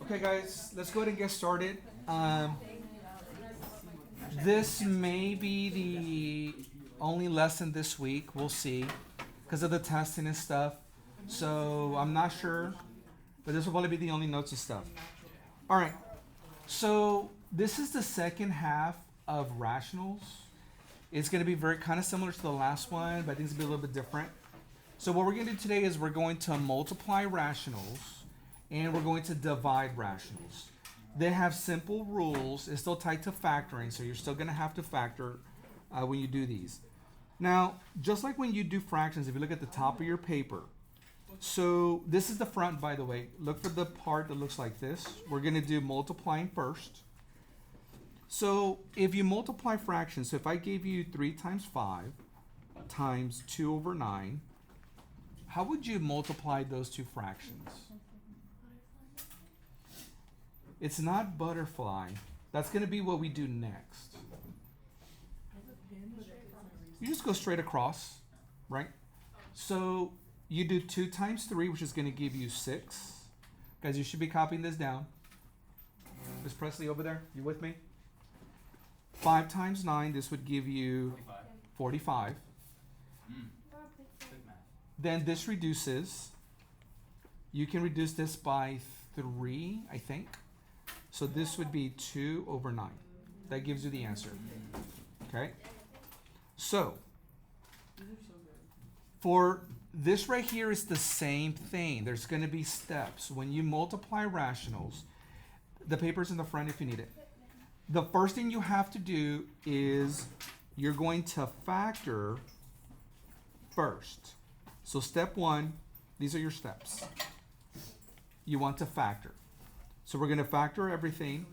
Okay, guys, let's go ahead and get started. This may be the only lesson this week. We'll see, because of the testing and stuff. So I'm not sure, but this will probably be the only notes and stuff. All right. So this is the second half of rationals. It's going to be very kind of similar to the last one, but I think it's going to be a little bit different. So what we're going to do today is we're going to multiply rationals and we're going to divide rationals. They have simple rules. It's still tied to factoring, so you're still going to have to factor when you do these. Now, just like when you do fractions, if you look at the top of your paper, so this is the front, by the way. Look for the part that looks like this. We're going to do multiplying first. So if you multiply fractions, so if I gave you 3 times 5 times 2 over 9, how would you multiply those two fractions? It's not butterfly. That's going to be what we do next. You just go straight across, right? So you do 2 times 3, which is going to give you 6. Guys, you should be copying this down. Ms. Presley over there, you with me? 5 times 9, this would give you 45. Then this reduces. You can reduce this by 3, I think. So this would be 2 over 9. That gives you the answer. Okay? So, for this right here is the same thing. There's going to be steps. When you multiply rationals, the paper's in the front if you need it. The first thing you have to do is you're going to factor first. So step 1, these are your steps. You want to factor. So we're going to factor everything.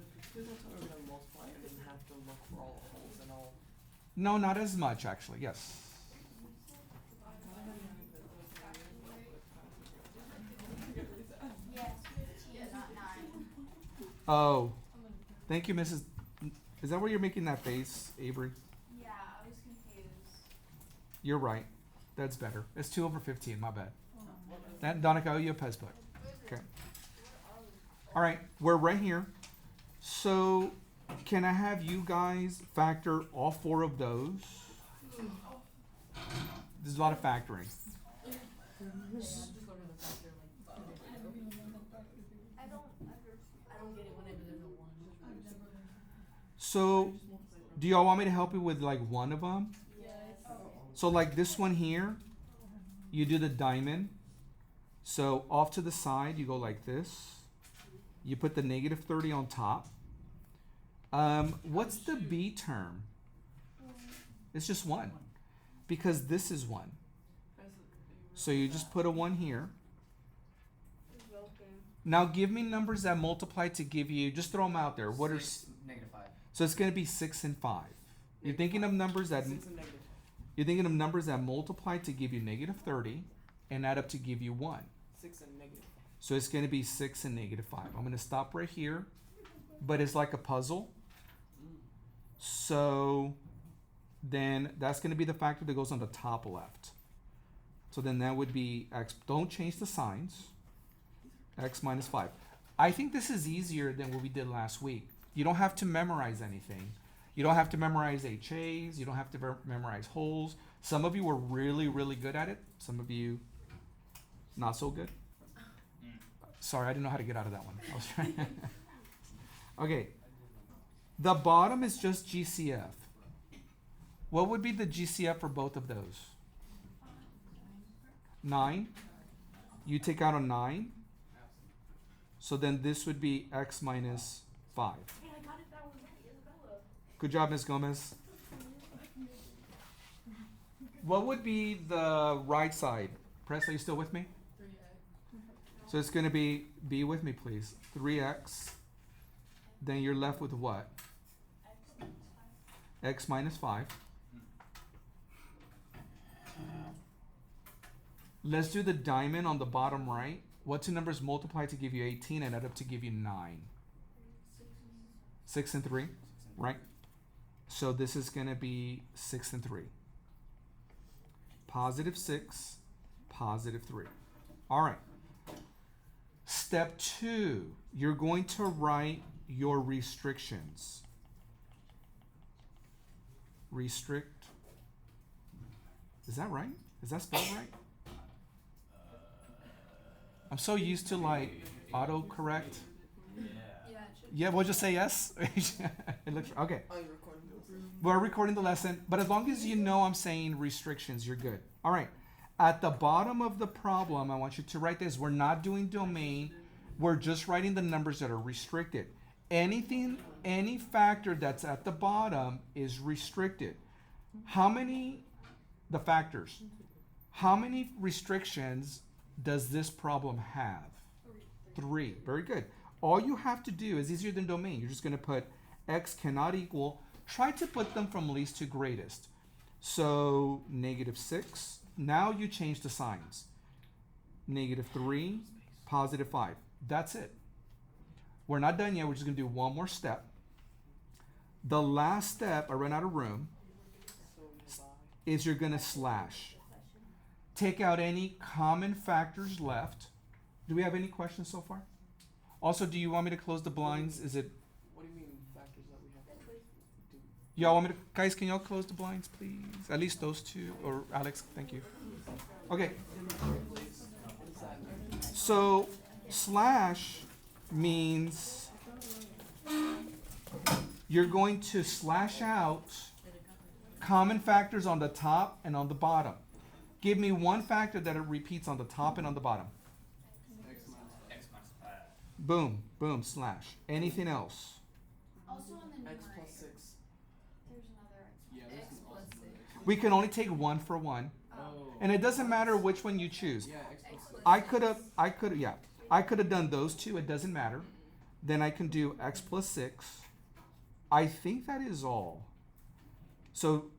No, not as much actually, yes. Oh, thank you, Mrs. Is that where you're making that face, Avery? Yeah, I was confused. You're right. That's better. It's 2 over 15, my bad. That, Donica, I owe you a Pez book. Okay. All right, we're right here. So, can I have you guys factor all 4 of those? There's a lot of factoring. I don't get it whenever there's a one. So, do y'all want me to help you with like one of them? Yes. So like this one here, you do the diamond. So off to the side, you go like this. You put the negative 30 on top. What's the B term? It's just 1. Because this is 1. So you just put a 1 here. Now give me numbers that multiply to give you, just throw them out there. What are negative 5. So it's going to be 6 and 5. You're thinking of numbers that multiply to give you negative 30 and add up to give you 1. 6 and negative. So it's going to be 6 and negative 5. I'm going to stop right here, but it's like a puzzle. So then that's going to be the factor that goes on the top left. So then that would be x. Don't change the signs. X minus 5. I think this is easier than what we did last week. You don't have to memorize anything. You don't have to memorize HAs. You don't have to memorize wholes. Some of you were really, really good at it. Some of you not so good. Sorry, I didn't know how to get out of that one. I was trying. Okay. The bottom is just GCF. What would be the GCF for both of those? 9. You take out a 9. So then this would be x minus 5. Hey, I got it that one right, Isabella. Good job, Ms. Gomez. What would be the right side? Press, are you still with me? 3x. So it's going to be with me, please. 3x. Then you're left with what? X minus 5. Let's do the diamond on the bottom right. What 2 numbers multiply to give you 18 and add up to give you 9? 6 and 3, right? So this is going to be 6 and 3. Positive 6, positive 3. All right. Step 2, you're going to write your restrictions. Restrict. Is that right? Is that spelled right? I'm so used to like autocorrect. Yeah, it should. Yeah, we'll just say yes. It looks okay. Oh, you're recording this? We're recording the lesson, but as long as you know I'm saying restrictions, you're good. All right. At the bottom of the problem, I want you to write this. We're not doing domain. We're just writing the numbers that are restricted. Anything, any factor that's at the bottom is restricted. How many, the factors, how many restrictions does this problem have? 3. Very good. All you have to do is easier than domain. You're just going to put x cannot equal. Try to put them from least to greatest. So -6. Now you change the signs. -3, +5. That's it. We're not done yet. We're just going to do one more step. The last step, I ran out of room, is you're going to slash. Take out any common factors left. Do we have any questions so far? Also, do you want me to close the blinds? Is it, What do you mean factors that we have to do? y'all want me to, guys, can y'all close the blinds, please? At least those two, or Alex, thank you. Okay. So, slash means you're going to slash out common factors on the top and on the bottom. Give me one factor that it repeats on the top and on the bottom. Boom, boom, slash. Anything else? Also on the X numerator, plus 6. there's another Yeah, X this is plus also 6. We can only take one for one. Oh. And it doesn't matter which one you choose. Yeah, X plus 6. I could have done those two. It doesn't matter. Then I can do x plus 6. I think that is all. So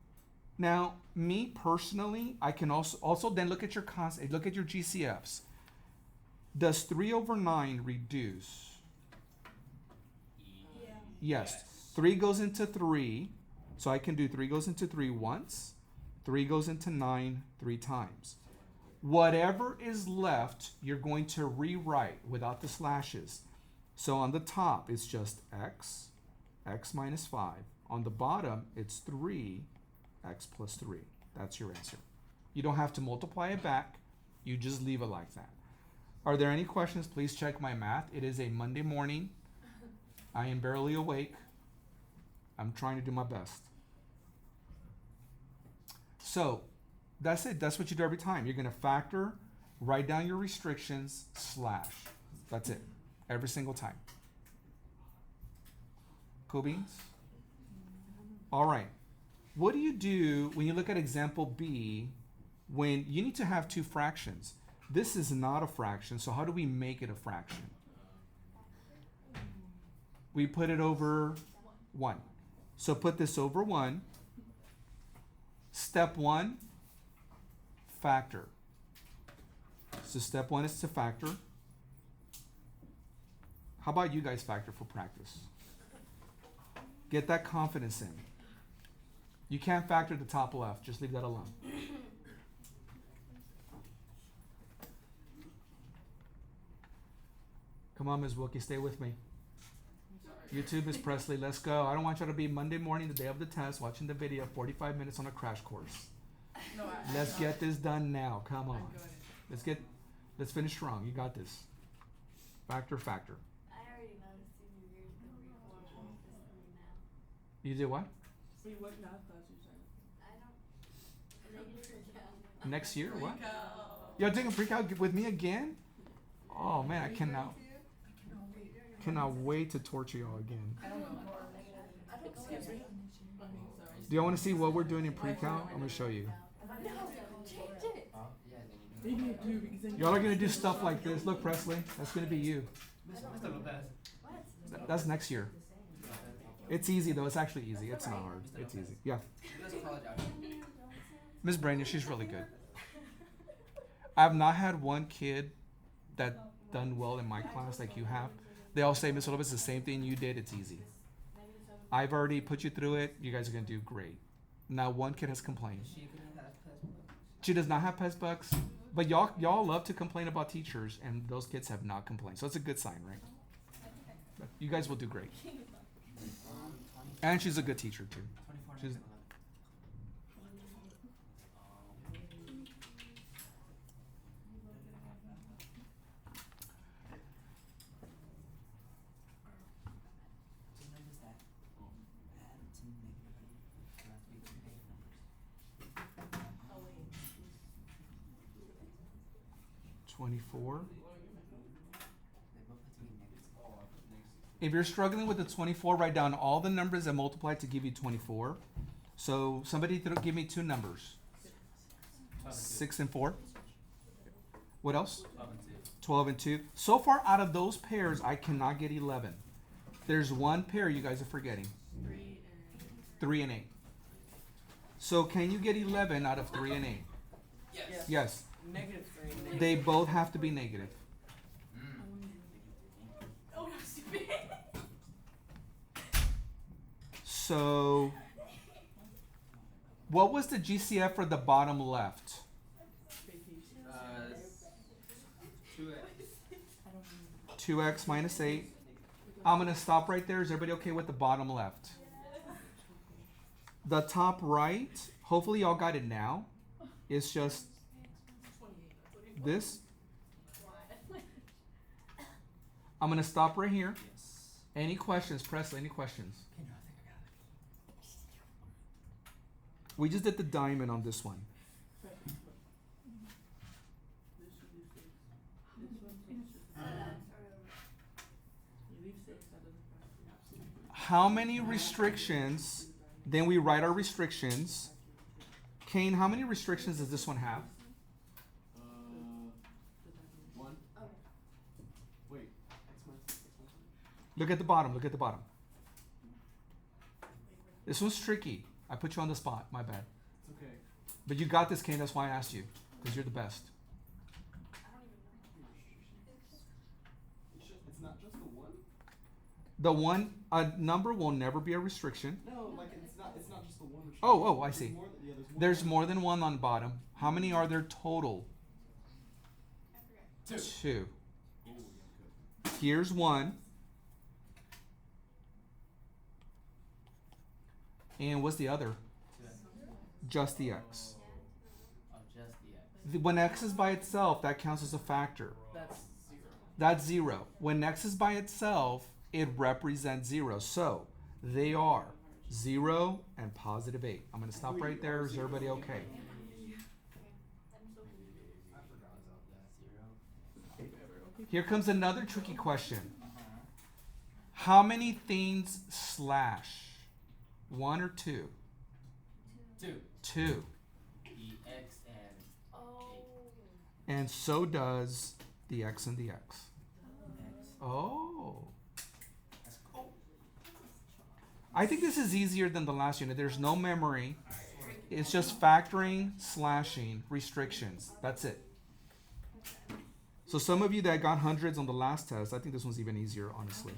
now, me personally, I can also then look at your look at your GCFs. Does 3/9 reduce? Yeah. Yes. 3 goes into 3, so I can do 3 goes into 3 once. 3 goes into 9 3 times. Whatever is left, you're going to rewrite without the slashes. So on the top, it's just x minus 5. On the bottom, it's 3, x plus 3. That's your answer. You don't have to multiply it back. You just leave it like that. Are there any questions? Please check my math. It is a Monday morning. I am barely awake. I'm trying to do my best. So, that's it. That's what you do every time. You're going to factor, write down your restrictions, slash. That's it. Every single time. Cool beans? All right. What do you do when you look at example B when you need to have two fractions? This is not a fraction, so how do we make it a fraction? We put it over 1. So put this over 1. Step 1, factor. So step 1 is to factor. How about you guys factor for practice? Get that confidence in. You can't factor the top left, just leave that alone. Come on, Ms. Wilkie, stay with me. YouTube, Ms. Presley, let's go. I don't want you to be Monday morning, the day of the test, watching the video, 45 minutes on a crash course. No, Let's get this done now. Come on. I got it. Let's finish strong. You got this. Factor, factor. I already noticed you years ago before this now. You did what? Wait, what math class you started? I don't. Yeah. Next year or what? Pre-cal. You're taking pre-cal with me again? Oh man, I cannot wait to torture y'all again. I don't know. Excuse me. Okay, sorry. Do y'all want to see what we're doing in pre-cal? I'm gonna show you. No, change it. Maybe I do because then Y'all are gonna do stuff like this. Look, Presley, that's gonna be you. That's next year. It's easy though. It's actually easy. It's not hard. It's easy. Yeah. Miss Brandon, she's really good. I've not had one kid that done well in my class like you have. They all say, Miss Lopez, the same thing you did. It's easy. I've already put you through it. You guys are gonna do great. Not one kid has complained. She does not have PES bucks, But y'all love to complain about teachers, and those kids have not complained. So it's a good sign, right? But you guys will do great. And she's a good teacher too. 24 She's, negative 11. Two numbers that add to negative 8. So that's be two negative numbers. Oh, wait. 24. They both have to be negative. If you're struggling with the 24, write down all the numbers that multiply to give you 24. So somebody give me two numbers. 6 and 4. What else? 12 and 2. So far out of those pairs, I cannot get 11. There's one pair you guys are forgetting. 3 and 8. So can you get 11 out of 3 and 8? Yes. Yes. Negative 3. Negative They both have to be negative. Oh, no, stupid. So what was the GCF for the bottom left? vacation. 2x minus 8. I'm going to stop right there. Is everybody okay with the bottom left? The top right, hopefully y'all got it now. It's just this. I'm going to stop right here. Yes. Any questions, Presley? Any questions? Okay, no, I think I got it. We just did the diamond on this one. This should be 6. This one should You leave 6, that doesn't factor. How many restrictions? Then we write our restrictions. Kane, how many restrictions does this one have? 1. Wait. X minus 6, X minus 6. Look at the bottom. Look at the bottom. This one's tricky. I put you on the spot. My bad. It's okay. But you got this, Kane. That's why I asked you. Because you're the best. It's not just the 1? The one, a number will never be a restriction. No, like it's not just the 1 restriction. Oh, I see. There's more than, yeah, There's more than one on the bottom. How many are there total? 2. Oh, yeah, good. Here's 1. And what's the other? 2x. Just the x. Oh, just the x. When x is by itself, that counts as a factor. That's 0. That's 0. When x is by itself, it represents 0. So they are 0 and positive 8. I'm going to stop right there. Is everybody okay? I forgot about that. 0. Here comes another tricky question. Uh-huh. How many things slash? 1 or 2? 2. 2. The x and Oh. And so does the x and the x. x. Oh. That's cool. I think this is easier than the last unit. There's no memory. It's just factoring, slashing, restrictions. That's it. So some of you that got hundreds on the last test, I think this one's even easier, honestly.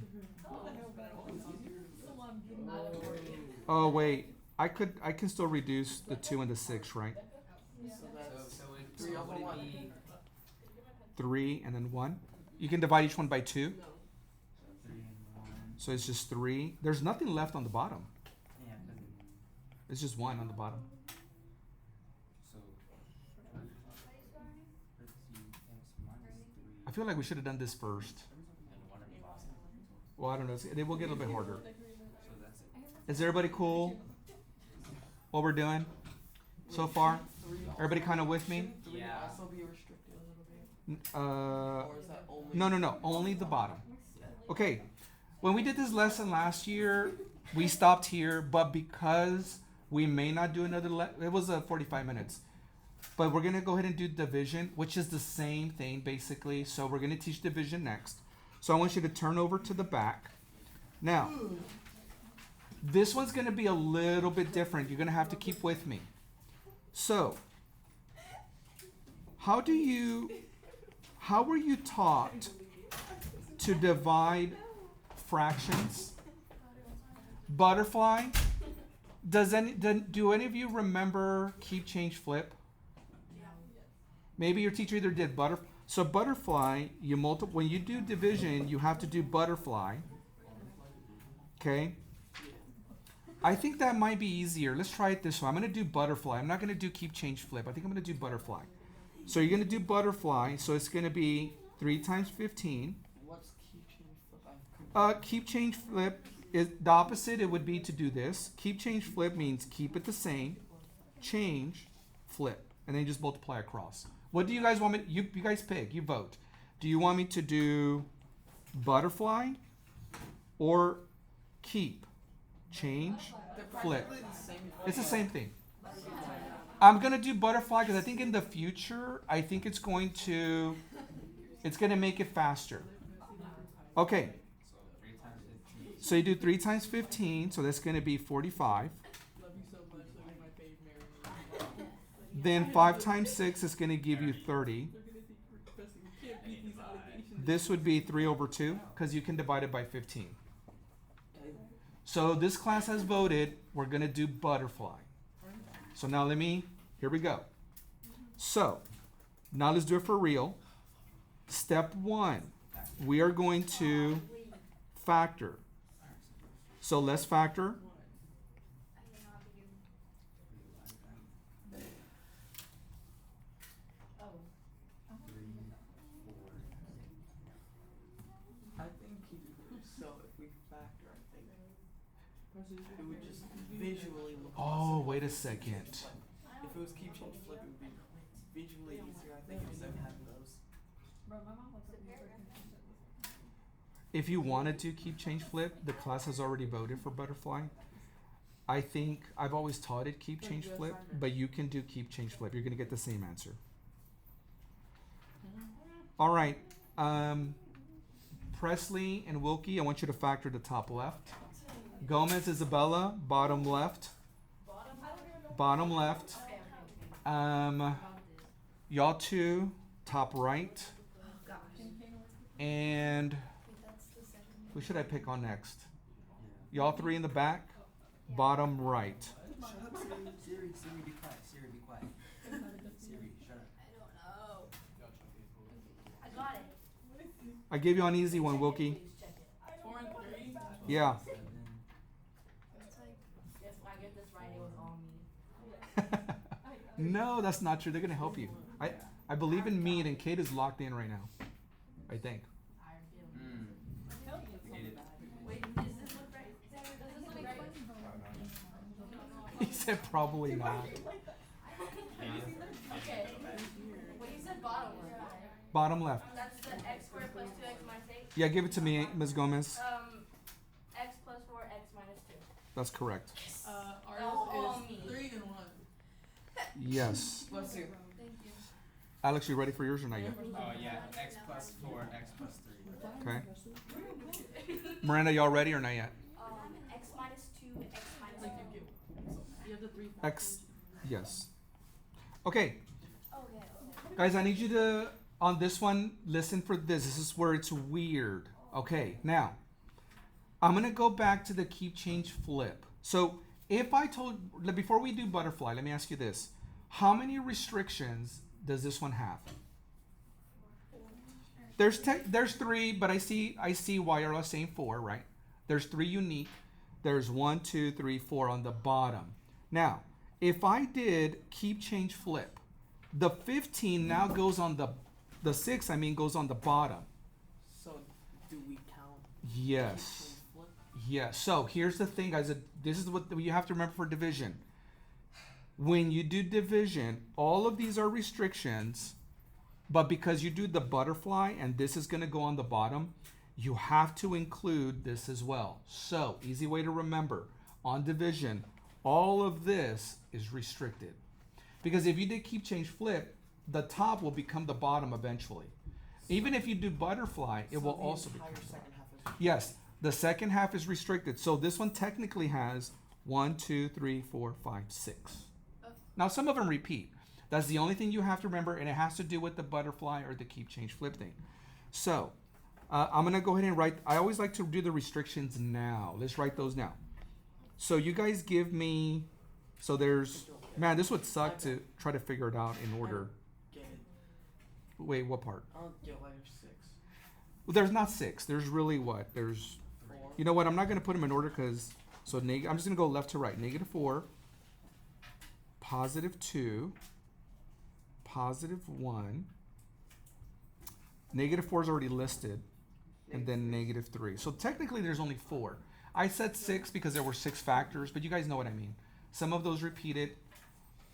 Oh wait, I can still reduce the 2 and the 6, right? So that's So Three so over would it one. be 3 and then 1. You can divide each one by 2. no. 3 and 1? So it's just 3. There's nothing left on the bottom. Yeah, because It's just 1 on the bottom. so. Let's see, x minus 3 I feel like we should have done this first. and 1 on the bottom. Well, I don't know. It will get a little bit harder. So that's it. Is everybody cool? What we're doing so far? 3 Everybody kind of with me? 3 Yeah. also be restricted a little bit? Uh, Or is that only? no. Only the bottom. Okay. When we did this lesson last year, we stopped here, but because we may not do another it was 45 minutes. But we're going to go ahead and do division, which is the same thing basically. So we're going to teach division next. So I want you to turn over to the back. Now, this one's going to be a little bit different. You're going to have to keep with me. So, how were you taught to divide fractions? Butterfly? Do any of you remember keep, change, flip? Maybe your teacher either did so butterfly, you when you do division, you have to do butterfly. Okay? I think that might be easier. Let's try it this way. I'm going to do butterfly. I'm not going to do keep, change, flip. I think I'm going to do butterfly. So you're going to do butterfly. So it's going to be 3 times 15. What's keep change flip? Keep, change, flip is the opposite. It would be to do this. Keep, change, flip means keep it the same. Change, flip. And then you just multiply across. What do you guys want me you guys pick. You vote. Do you want me to do butterfly or keep, change, flip? It's the same thing. I'm going to do butterfly because I think in the future, I think it's going to make it faster. Okay. So you do 3 times 15, so that's going to be 45. Love you so much. Look at my face, Mary. Then 5 times 6 is going to give you 30. They're gonna think we're confessing. We can't beat these allegations. This would be 3 over 2 because you can divide it by 15. So this class has voted. We're going to do butterfly. So now here we go. So now let's do it for real. Step 1, we are going to factor. So let's factor. I think so. If we factor, I think it would just visually look. Oh, wait a second. If it was keep change flip, it would be visually easier. I think instead of having those. Bro, my mom was so consistent. If you wanted to keep, change, flip, the class has already voted for butterfly. I think I've always taught it keep, change, flip, but you can do keep, change, flip. You're going to get the same answer. All right. Presley and Wilkie, I want you to factor the top left. Gomez, Isabella, bottom left. Bottom left. Y'all two, top right. And who should I pick on next? Y'all 3 in the back, bottom right. Shut up, Siri. Siri, be quiet. Siri, be quiet. Siri, shut up. I don't know. I got it. I gave you an easy one, Wilkie. 4 and 3. Yeah. If I get this right, it was on me. No, that's not true. They're going to help you. I believe in me, and Kate is locked in right now. I think. Wait, is this look right? Does this look right? He said probably not. Okay. When you said bottom left, Bottom left. that's the x squared plus 2x minus 8. Yeah, give it to me, Ms. Gomez. X plus 4, x minus 2. That's correct. Ours Oh, is me. 3 and 1. Yes. Bless you. Thank you. Alex, you ready for yours or not yet? Oh yeah, x plus 4, x plus 3. Okay. Miranda, y'all ready or not yet? X minus 2, x minus 2. You have the 3 X. Yes. Okay. Okay. Guys, I need you to, on this one, listen for this. This is where it's weird. Okay, now, I'm going to go back to the keep, change, flip. So, if I told, before we do butterfly, let me ask you this. How many restrictions does this one have? There's 3, but I see why you're all saying 4, right? There's 3 unique. There's 1, 2, 3, 4 on the bottom. Now, if I did keep, change, flip, the 15 now goes on the 6, goes on the bottom. So, do we count? Yes. Keep change flip? Yes. So here's the thing, guys. This is what you have to remember for division. When you do division, all of these are restrictions, but because you do the butterfly and this is going to go on the bottom, you have to include this as well. So, easy way to remember, on division, all of this is restricted. Because if you did keep, change, flip, the top will become the bottom eventually. Even if you do butterfly, it will also become the bottom. Second half is Yes, the second half is restricted. So this one technically has 1, 2, 3, 4, 5, 6. Now some of them repeat. That's the only thing you have to remember, and it has to do with the butterfly or the keep, change, flip thing. So I'm gonna go ahead and write. I always like to do the restrictions now. Let's write those now. So you guys give me. So there's. Man, this would suck to try to figure it out in order. get it. Wait, what part? I don't get why there's 6. Well, there's not 6. There's really what? There's, 4. you know what? I'm not going to put them in order because, so I'm just going to go left to right. -4, +2, +1. -4 is already listed, and then -3. So technically there's only 4. I said 6 because there were 6 factors, but you guys know what I mean. Some of those repeated,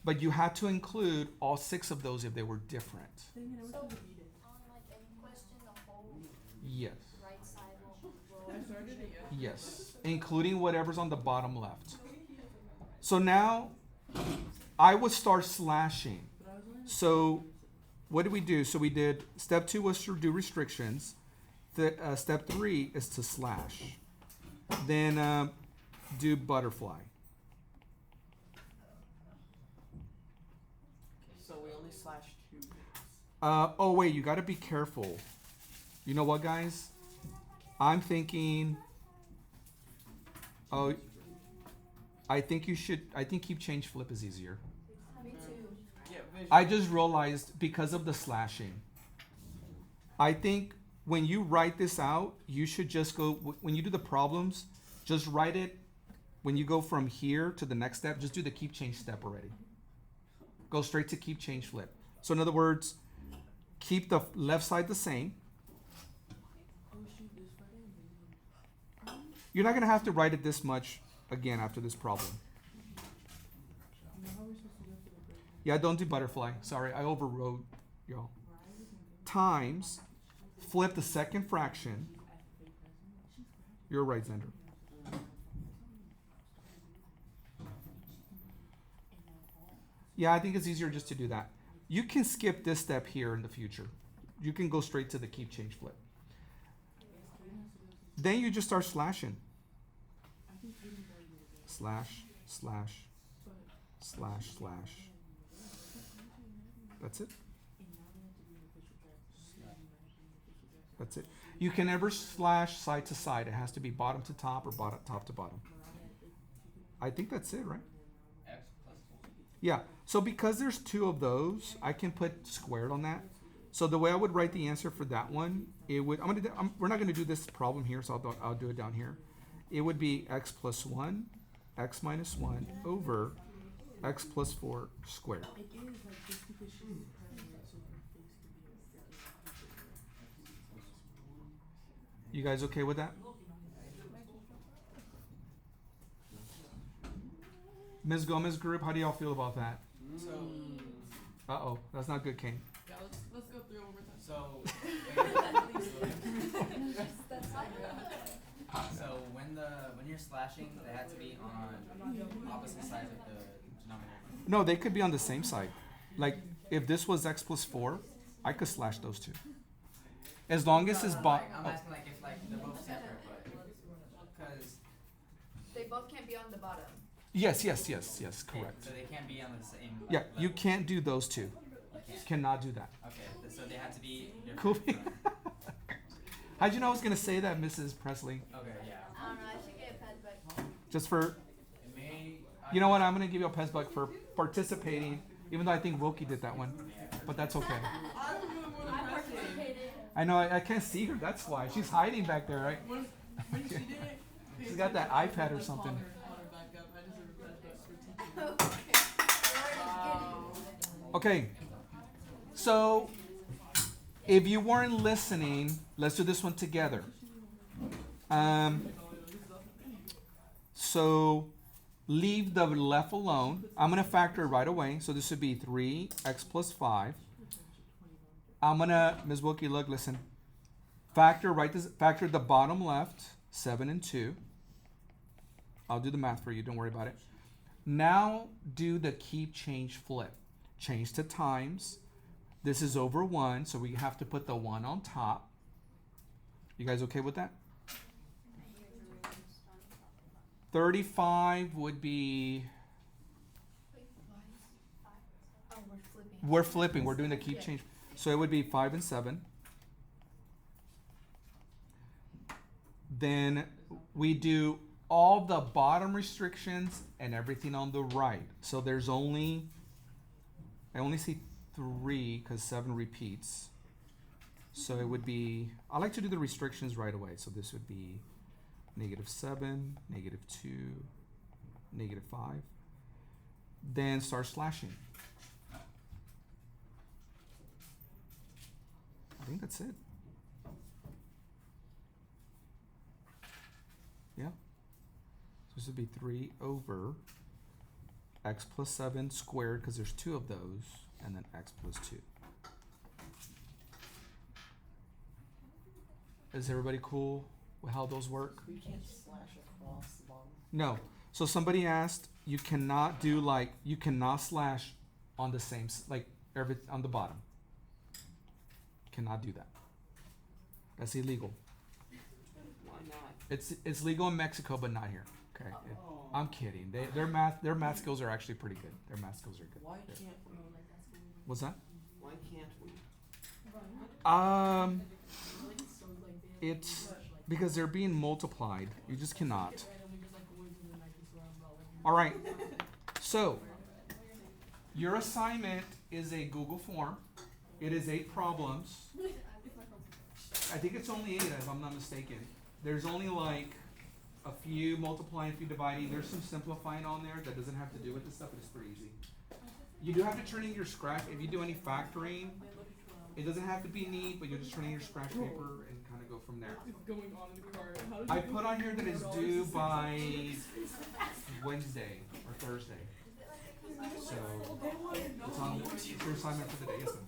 but you had to include all 6 of those if they were different. Dang it, I wish I So- could read it. On like any question, the whole Yes. right side will. I started it, yeah. Yes, including whatever's on the bottom left. So now I would start slashing. But I was only So what did we do? So we did step 2 was to do restrictions. Step 3 is to slash. Then do butterfly. So we only slash 2 bits. Oh wait, you got to be careful. You know what, guys? I'm thinking. Oh, I think you should. I think keep change flip is easier. Me too. Yeah, visual. I just realized because of the slashing. I think when you write this out, you should just go, when you do the problems, just write it, when you go from here to the next step, just do the keep change step already. Go straight to keep change flip. So in other words, keep the left side the same. oh shoot, this Friday I'm leaving. You're not going to have to write it this much again after this problem. You know how we're supposed to go for the break? Yeah, don't do butterfly. Sorry, I overrode y'all. Times, flip the second fraction. You're right, Xander. Yeah, I think it's easier just to do that. You can skip this step here in the future. You can go straight to the keep change flip. Then you just start slashing. I think Hayden's already gonna go. Slash, slash, slash, slash. That's it. And now they have to do an official draft. That's it. You can never slash side to side. It has to be bottom to top or bottom top to bottom. I think that's it, right? X plus 4. Yeah. So because there's 2 of those, I can put squared on that. So the way I would write the answer for that one, it would. We're not going to do this problem here, so I'll do it down here. It would be x plus 1, x minus 1 over x plus 4 squared. It is like just because she's pregnant, so her face could be a freaking. You guys okay with that? Ms. Gomez group, how do y'all feel about that? So, Uh-oh, that's not good, Kane. Yeah, let's go through one more time. so, That's fine. so when you're slashing, they have to be on opposite sides of the denominator. No, they could be on the same side. Like, if this was x plus 4, I could slash those 2. As long as it's Like, I'm asking like if like they're both separate, but because They both can't be on the bottom. Yes, correct. so they can't be on the same. Yeah, level. you can't do those 2. You can't. Cannot do that. Okay, so they have to be different. Cool. from- How'd you know I was gonna say that, Mrs. Presley? Okay, yeah. I don't know. I should get a pet, but Just for, It may. you know what? I'm gonna give you a pez buck for participating, even though I think Wilkie did that one, but that's okay. I was doing more than I Presley. participated. I know I can't see her. That's why she's hiding back there, right? When she did it, She's got that iPad or something. Called her back up. I deserve a pet for teaching. Okay, so if you weren't listening, let's do this one together. So leave the left alone. I'm gonna factor it right away. So this would be 3x plus 5. I'm gonna, Ms. Wilkie, look, listen. Factor the bottom left, 7 and 2. I'll do the math for you. Don't worry about it. Now do the keep change flip. Change to times. This is over 1, so we have to put the 1 on top. You guys okay with that? 35 would be, oh, we're flipping. we're flipping, we're doing the keep change. So it would be 5 and 7. Then we do all the bottom restrictions and everything on the right. So there's only, I only see 3 because 7 repeats. So it would be, I like to do the restrictions right away. So this would be -7, -2, -5. Then start slashing. I think that's it. Yeah. So this would be 3 over x plus 7 squared, because there's 2 of those, and then x plus 2. Is everybody cool with how those work? We can't slash across the bottom. No. So somebody asked, you cannot do like, you cannot slash on the same, like every, on the bottom. Cannot do that. That's illegal. Why not? It's legal in Mexico, but not here. Okay. Oh. I'm kidding. Their math skills are actually pretty good. Their math skills are good. Why Yeah. can't we? What's that? Why can't we? It's because they're being multiplied. You just cannot. All right. So, your assignment is a Google form. It is 8 problems. I think it's only 8 if I'm not mistaken. There's only like a few multiplying, a few dividing. There's some simplifying on there that doesn't have to do with this stuff, but it's pretty easy. You do have to turn in your scratch. If you do any factoring, it doesn't have to be neat, but you'll just turn in your scratch paper and kind of go from there. Going on in the car. How did I you put on here that it's due by Wednesday or Thursday. So, it's on your assignment for the day, yes ma'am.